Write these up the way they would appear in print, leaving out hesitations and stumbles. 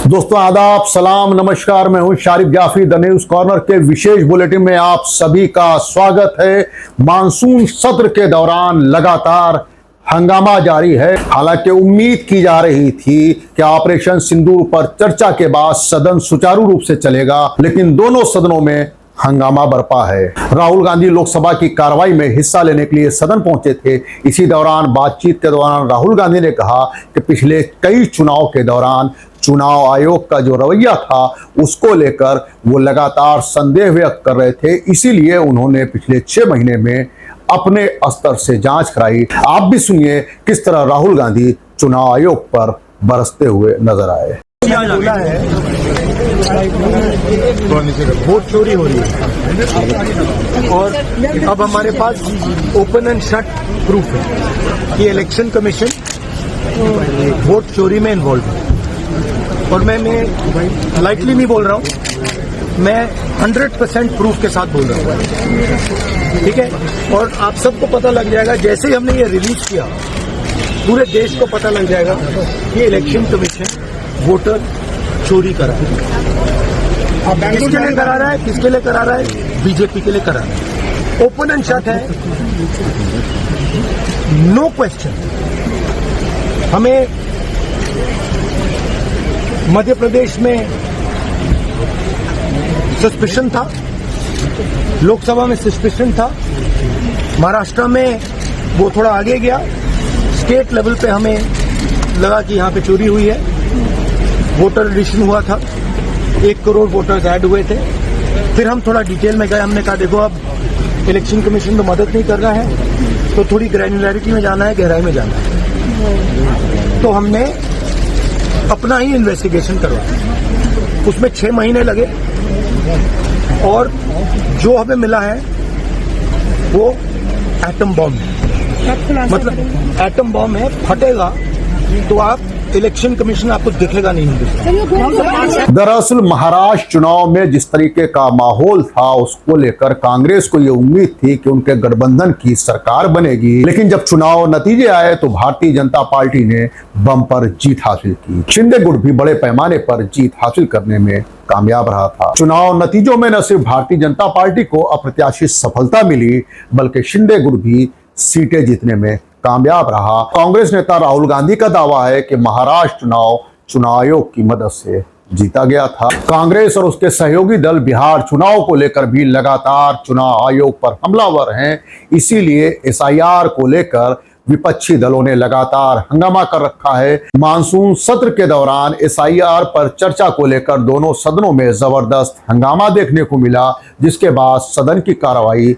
दोस्तों आदाब, सलाम, नमस्कार। मैं हूं Sharif Jafri. The news corner के विशेष बुलेटिन में आप सभी का स्वागत है। मानसून सत्र के दौरान लगातार हंगामा जारी है। हालांकि उम्मीद की जा रही थी कि ऑपरेशन सिंदूर पर चर्चा के बाद सदन सुचारू रूप से चलेगा, लेकिन दोनों सदनों में हंगामा बरपा है। राहुल गांधी लोकसभा की कार्रवाई में हिस्सा लेने के लिए सदन पहुंचे थे। इसी दौरान बातचीत के दौरान राहुल गांधी ने कहा कि पिछले कई चुनाव के दौरान चुनाव आयोग का जो रवैया था उसको लेकर वो लगातार संदेह व्यक्त कर रहे थे, इसीलिए उन्होंने पिछले 6 महीने में अपने स्तर से जांच कराई। आप भी सुनिए किस तरह राहुल गांधी चुनाव आयोग पर बरसते हुए नजर आए। बोला है वोट चोरी हो रही है और अब हमारे पास ओपन एंड शट प्रूफ है कि इलेक्शन कमीशन वोट चोरी में इन्वॉल्व है। और मैं लाइटली नहीं बोल रहा हूं, मैं 100% प्रूफ के साथ बोल रहा हूं, ठीक है। और आप सबको पता लग जाएगा जैसे ही हमने ये रिलीज किया, पूरे देश को पता लग जाएगा कि इलेक्शन कमीशन वोटर चोरी करा है। किसके लिए करा रहा है, किसके लिए करा रहा है? बीजेपी के लिए करा रहा है। ओपन एंड शट है, नो क्वेश्चन। हमें मध्य प्रदेश में सस्पिशन था, लोकसभा में सस्पिशन था, महाराष्ट्र में वो थोड़ा आगे गया, स्टेट लेवल पे हमें लगा कि यहां पे चोरी हुई है। वोटर एडिशन हुआ था, 1 करोड़ वोटर्स ऐड हुए थे। फिर हम थोड़ा डिटेल में गए, हमने कहा देखो अब इलेक्शन कमीशन तो मदद नहीं कर रहा है, तो थोड़ी ग्रैन्युलैरिटी में जाना है, गहराई में जाना है। तो हमने अपना ही इन्वेस्टिगेशन करवाया, उसमें 6 महीने लगे और जो हमें मिला है वो एटम बॉम्ब है। मतलब एटम बॉम्ब है, फटेगा तो आप इलेक्शन कमीशन आपको दिखेगा नहीं। दरअसल महाराष्ट्र चुनाव में जिस तरीके का माहौल था उसको लेकर कांग्रेस को ये उम्मीद थी कि उनके गठबंधन की सरकार बनेगी, लेकिन जब चुनाव नतीजे आए तो भारतीय जनता पार्टी ने बम्पर जीत हासिल की। शिंदे गुट भी बड़े पैमाने पर जीत हासिल करने में कामयाब रहा था। चुनाव नतीजों में न सिर्फ भारतीय जनता पार्टी को अप्रत्याशित सफलता मिली, बल्कि शिंदे गुट भी सीटें जीतने में कामयाब रहा। कांग्रेस नेता राहुल गांधी का दावा है कि महाराष्ट्र चुनाव आयोग की मदद से जीता गया था। कांग्रेस और उसके सहयोगी दल बिहार चुनाव को लेकर भी लगातार चुनाव आयोग पर हमलावर हैं, इसीलिए एसआईआर को लेकर विपक्षी दलों ने लगातार हंगामा कर रखा है। मानसून सत्र के दौरान एसआईआर पर चर्चा को लेकर दोनों सदनों में जबरदस्त हंगामा देखने को मिला, जिसके बाद सदन की कार्रवाई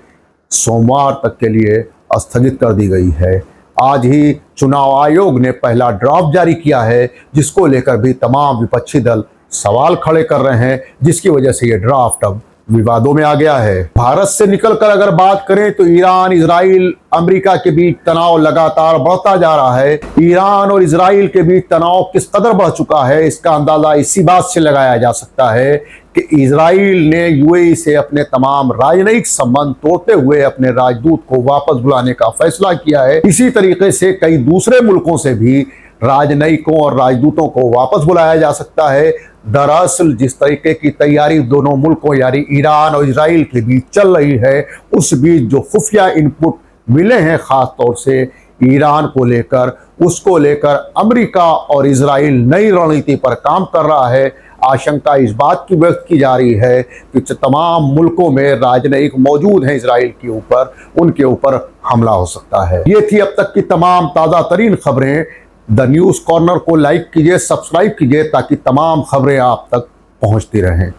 सोमवार तक के लिए स्थगित कर दी गई है। आज ही चुनाव आयोग ने पहला ड्राफ्ट जारी किया है, जिसको लेकर भी तमाम विपक्षी दल सवाल खड़े कर रहे हैं, जिसकी वजह से ये ड्राफ्ट अब विवादों में आ गया है। भारत से निकलकर अगर बात करें तो ईरान, इजराइल, अमेरिका के बीच तनाव लगातार बढ़ता जा रहा है। ईरान और इजराइल के बीच तनाव किस कदर बढ़ चुका है, इसका अंदाजा इसी बात से लगाया जा सकता है कि इजराइल ने यूएई से अपने तमाम राजनयिक संबंध तोड़ते हुए अपने राजदूत को वापस बुलाने का फैसला किया है। इसी तरीके से कई दूसरे मुल्कों से भी राजनयिकों और राजदूतों को वापस बुलाया जा सकता है। दरअसल जिस तरीके की तैयारी दोनों मुल्कों यानी ईरान और इजराइल के बीच चल रही है, उस बीच जो खुफिया इनपुट मिले हैं खास तौर से ईरान को लेकर, उसको लेकर अमेरिका और इजराइल नई रणनीति पर काम कर रहा है। आशंका इस बात की व्यक्त की जा रही है कि तमाम मुल्कों में राजनयिक मौजूद हैं इजराइल के ऊपर, उनके ऊपर हमला हो सकता है। ये थी अब तक की तमाम ताज़ा तरीन खबरें। द न्यूज़ कॉर्नर को लाइक कीजिए, सब्सक्राइब कीजिए ताकि तमाम खबरें आप तक पहुंचती रहें।